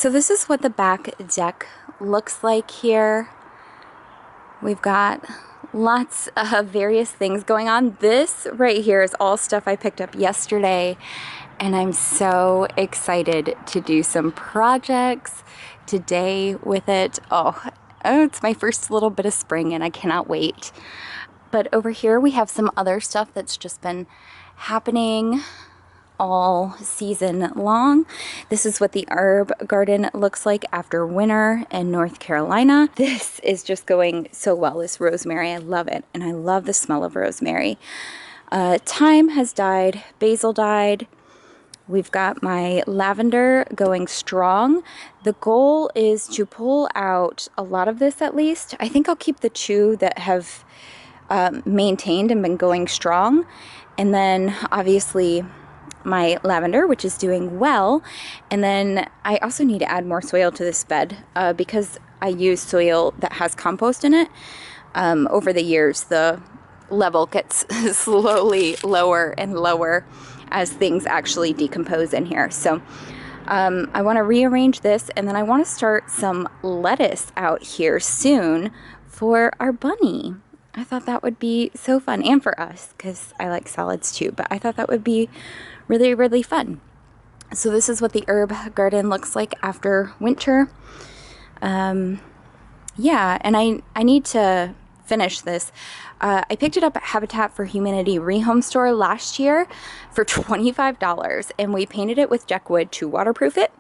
So this is what the back deck looks like here. We've got lots of various things going on. This right here is all stuff I picked up yesterday, and I'm so excited to do some projects today with it. Oh, it's my first little bit of spring and I cannot wait. But over here we have some other stuff that's just been happening all season long. This is what the herb garden looks like after winter in North Carolina. This is just going so well, this rosemary. I love it, and I love the smell of rosemary. Thyme has died, basil died. We've got my lavender going strong. The goal is to pull out a lot of this at least. I think I'll keep the two that have maintained and been going strong. And then obviously my lavender, which is doing well. And then I also need to add more soil to this bed because I use soil that has compost in it. Over the years, the level gets slowly lower and lower as things actually decompose in here. So I want to rearrange this, and then I want to start some lettuce out here soon for our bunny. I thought that would be so fun, and for us, because I like salads too, but I thought that would be really, really fun. So this is what the herb garden looks like after winter. Yeah, and I need to finish this. I picked it up at Habitat for Humanity Rehome Store last year for $25, and we painted it with deck wood to waterproof it.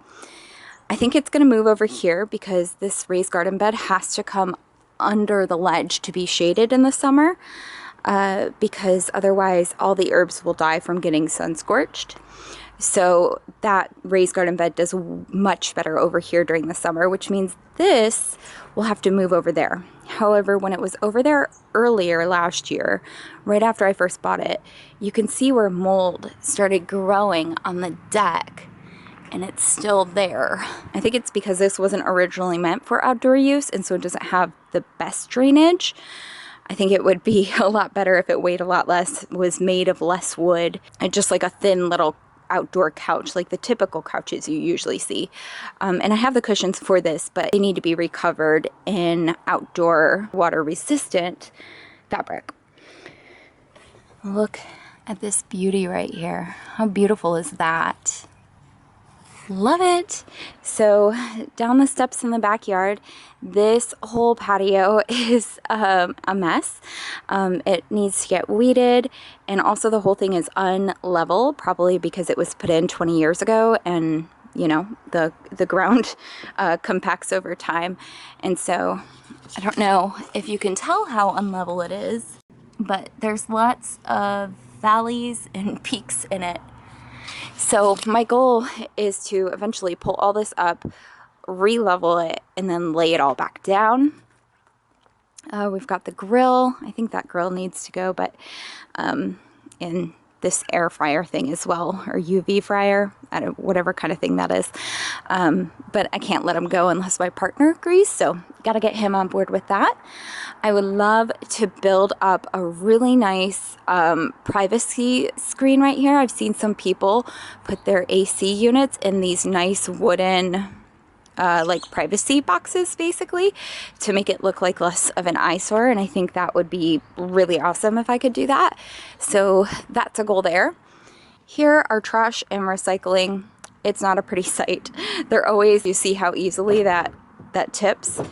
I think it's going to move over here because this raised garden bed has to come under the ledge to be shaded in the summer. Because otherwise all the herbs will die from getting sun scorched. So that raised garden bed does much better over here during the summer, which means this will have to move over there. However, when it was over there earlier last year, right after I first bought it, you can see where mold started growing on the deck, and it's still there. I think it's because this wasn't originally meant for outdoor use, and so it doesn't have the best drainage. I think it would be a lot better if it weighed a lot less, was made of less wood, and just like a thin little outdoor couch, like the typical couches you usually see. And I have the cushions for this, but they need to be recovered in outdoor water resistant fabric. Look at this beauty right here. How beautiful is that? Love it. So down the steps in the backyard, this whole patio is a mess. It needs to get weeded, and also the whole thing is unlevel, probably because it was put in 20 years ago, and you know, the ground compacts over time. And so I don't know if you can tell how unlevel it is, but there's lots of valleys and peaks in it. So my goal is to eventually pull all this up, re-level it, and then lay it all back down. We've got the grill. I think that grill needs to go, but in this air fryer thing as well, or UV fryer, whatever kind of thing that is. But I can't let him go unless my partner agrees, so gotta get him on board with that. I would love to build up a really nice privacy screen right here. I've seen some people put their AC units in these nice wooden like privacy boxes, basically, to make it look like less of an eyesore, and I think that would be really awesome if I could do that. So that's a goal there. Here are trash and recycling. It's not a pretty sight. They're always, you see how easily that tips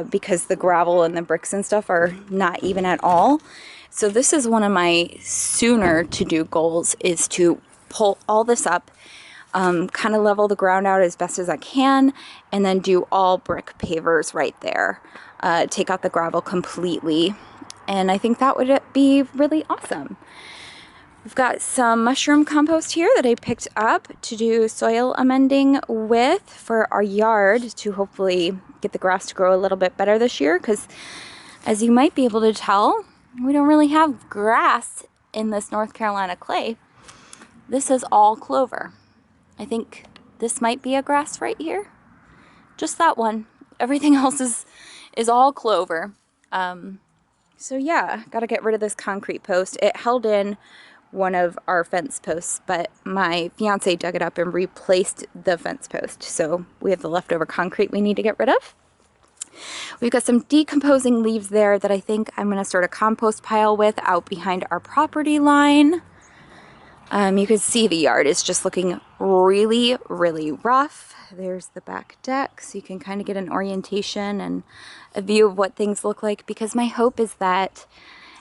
because the gravel and the bricks and stuff are not even at all. So this is one of my sooner to do goals, is to pull all this up, kind of level the ground out as best as I can, and then do all brick pavers right there. Take out the gravel completely, and I think that would be really awesome. We've got some mushroom compost here that I picked up to do soil amending with for our yard to hopefully get the grass to grow a little bit better this year, because as you might be able to tell, we don't really have grass in this North Carolina clay. This is all clover. I think this might be a grass right here. Just that one. Everything else is all clover. So yeah, gotta get rid of this concrete post. It held in one of our fence posts, but my fiance dug it up and replaced the fence post. So we have the leftover concrete we need to get rid of. We've got some decomposing leaves there that I think I'm going to start a compost pile with out behind our property line. You can see the yard is just looking really, really rough. There's the back deck, so you can kind of get an orientation and a view of what things look like, because my hope is that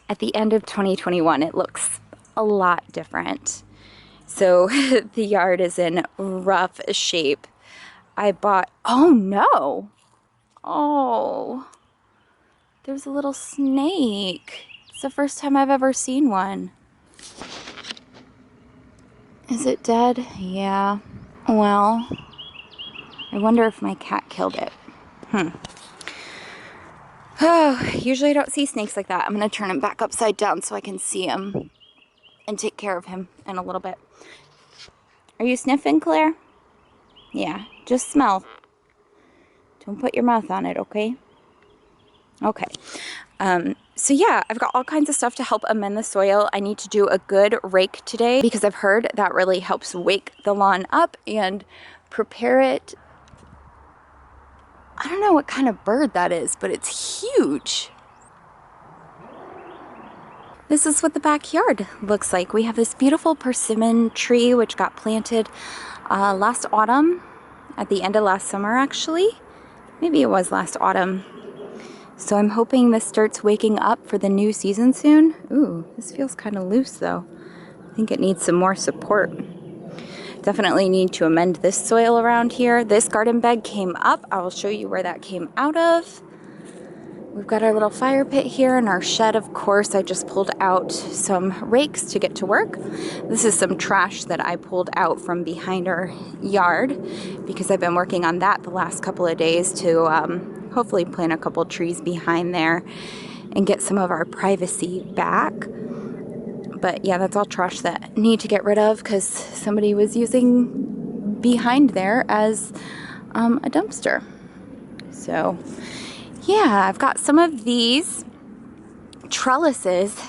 at the end of 2021 it looks a lot different. So the yard is in rough shape. I bought, oh no, oh, there's a little snake. It's the first time I've ever seen one. Is it dead? Yeah. Well, I wonder if my cat killed it. Oh, usually I don't see snakes like that. I'm going to turn him back upside down so I can see him and take care of him in a little bit. Are you sniffing, Claire? Yeah, just smell. Don't put your mouth on it, okay? Okay. So yeah, I've got all kinds of stuff to help amend the soil. I need to do a good rake today because I've heard that really helps wake the lawn up and prepare it. I don't know what kind of bird that is, but it's huge. This is what the backyard looks like. We have this beautiful persimmon tree which got planted last autumn, at the end of last summer actually. Maybe it was last autumn. So I'm hoping this starts waking up for the new season soon. Ooh, this feels kind of loose though. I think it needs some more support. Definitely need to amend this soil around here. This garden bed came up. I will show you where that came out of. We've got our little fire pit here and our shed, of course. I just pulled out some rakes to get to work. This is some trash that I pulled out from behind our yard because I've been working on that the last couple of days to hopefully plant a couple trees behind there and get some of our privacy back. But yeah, that's all trash that I need to get rid of because somebody was using behind there as a dumpster. So yeah, I've got some of these trellises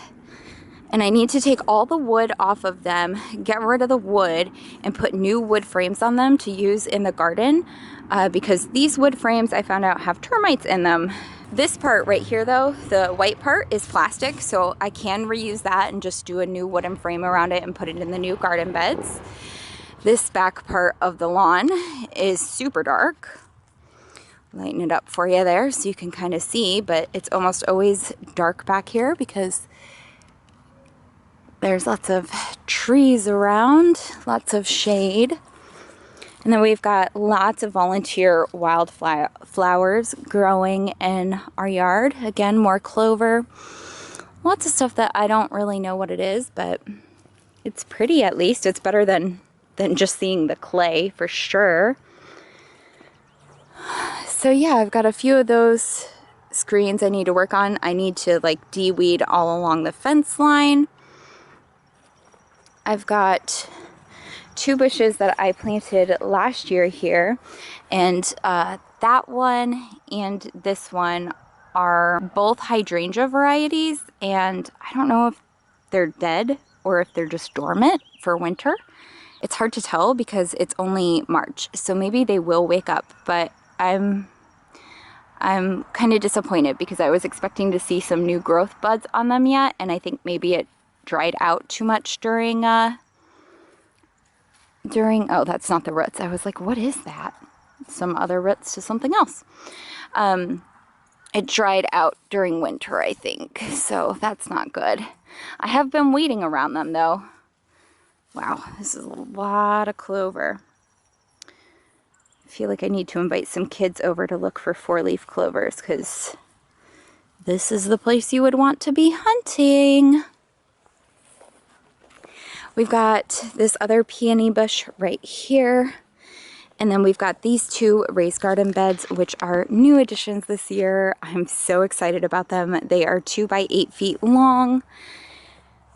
and I need to take all the wood off of them, get rid of the wood, and put new wood frames on them to use in the garden because these wood frames I found out have termites in them. This part right here though, the white part, is plastic, so I can reuse that and just do a new wooden frame around it and put it in the new garden beds. This back part of the lawn is super dark. Lighten it up for you there so you can kind of see, but it's almost always dark back here because there's lots of trees around, lots of shade. And then we've got lots of volunteer wildflowers growing in our yard. Again, more clover. Lots of stuff that I don't really know what it is, but it's pretty at least. It's better than just seeing the clay for sure. So yeah, I've got a few of those screens I need to work on. I need to like de-weed all along the fence line. I've got 2 bushes that I planted last year here, and that one and this one are both hydrangea varieties, and I don't know if they're dead or if they're just dormant for winter. It's hard to tell because it's only March, so maybe they will wake up, but I'm kind of disappointed because I was expecting to see some new growth buds on them yet, and I think maybe it dried out too much during oh, that's not the roots. I was like, what is that? Some other roots to something else. It dried out during winter, I think, so that's not good. I have been weeding around them though. Wow, this is a lot of clover. I feel like I need to invite some kids over to look for 4-leaf clovers because this is the place you would want to be hunting. We've got this other peony bush right here. And then we've got these 2 raised garden beds, which are new additions this year. I'm so excited about them. They are 2 by 8 feet long.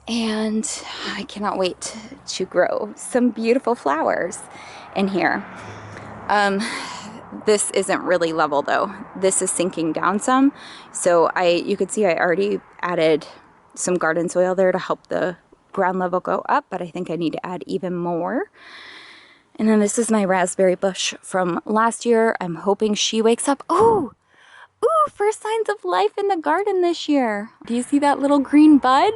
And I cannot wait to grow some beautiful flowers in here. This isn't really level though. This is sinking down some. So you could see I already added some garden soil there to help the ground level go up, but I think I need to add even more. And then this is my raspberry bush from last year. I'm hoping she wakes up. Ooh, ooh, first signs of life in the garden this year. Do you see that little green bud?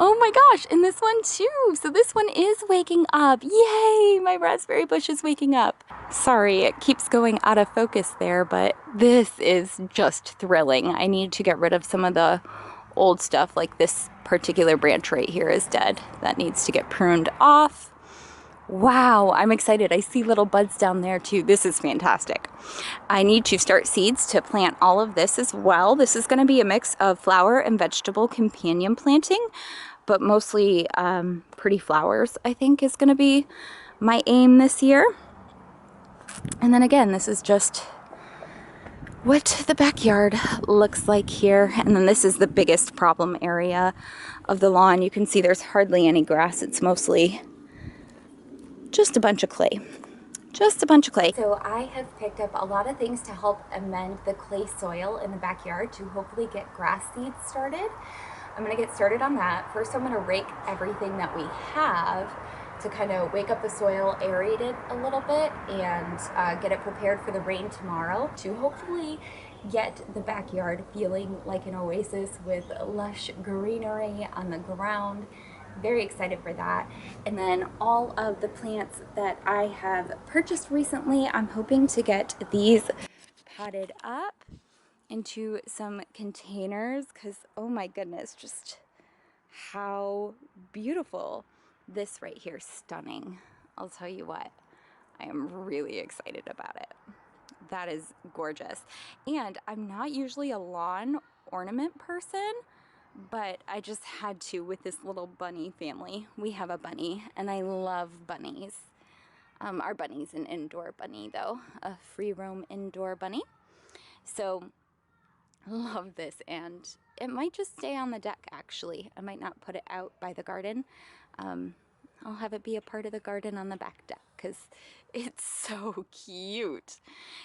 Oh my gosh, and this one too. So this one is waking up. Yay, my raspberry bush is waking up. Sorry, it keeps going out of focus there, but this is just thrilling. I need to get rid of some of the old stuff, like this particular branch right here is dead. That needs to get pruned off. Wow, I'm excited. I see little buds down there too. This is fantastic. I need to start seeds to plant all of this as well. This is going to be a mix of flower and vegetable companion planting, but mostly pretty flowers, I think, is going to be my aim this year. And then again, this is just what the backyard looks like here. And then this is the biggest problem area of the lawn. You can see there's hardly any grass. It's mostly just a bunch of clay. Just a bunch of clay. So I have picked up a lot of things to help amend the clay soil in the backyard to hopefully get grass seeds started. I'm gonna get started on that. First, I'm gonna rake everything that we have to kind of wake up the soil, aerate it a little bit, and get it prepared for the rain tomorrow to hopefully get the backyard feeling like an oasis with lush greenery on the ground. Very excited for that. And then all of the plants that I have purchased recently, I'm hoping to get these potted up into some containers because, oh my goodness, just how beautiful. This right here, stunning. I'll tell you what, I am really excited about it. That is gorgeous. And I'm not usually a lawn ornament person, but I just had to with this little bunny family. We have a bunny, and I love bunnies. Our bunny's an indoor bunny, though, a free roam indoor bunny. So, love this, and it might just stay on the deck, actually. I might not put it out by the garden. I'll have it be a part of the garden on the back deck because it's so cute.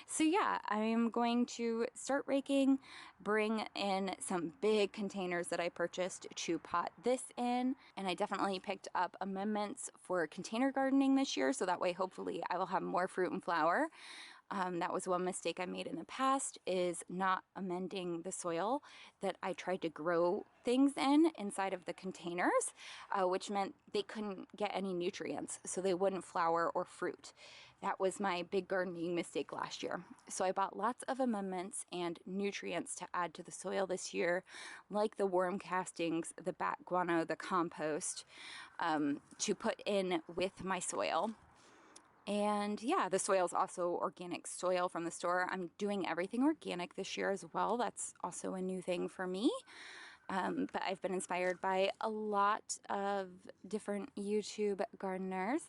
So yeah, I'm going to start raking, bring in some big containers that I purchased to pot this in, and I definitely picked up amendments for container gardening this year, so that way hopefully I will have more fruit and flower. That was one mistake I made in the past, is not amending the soil that I tried to grow things in inside of the containers, which meant they couldn't get any nutrients, so they wouldn't flower or fruit. That was my big gardening mistake last year. So I bought lots of amendments and nutrients to add to the soil this year, like the worm castings, the bat guano, the compost, to put in with my soil. And yeah, the soil is also organic soil from the store. I'm doing everything organic this year as well. That's also a new thing for me. But I've been inspired by a lot of different YouTube gardeners,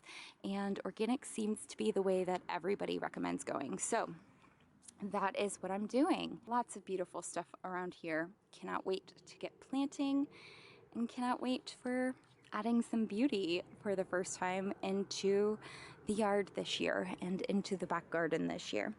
and organic seems to be the way that everybody recommends going. So that is what I'm doing. Lots of beautiful stuff around here. Cannot wait to get planting, and cannot wait for adding some beauty for the first time into the yard this year and into the back garden this year.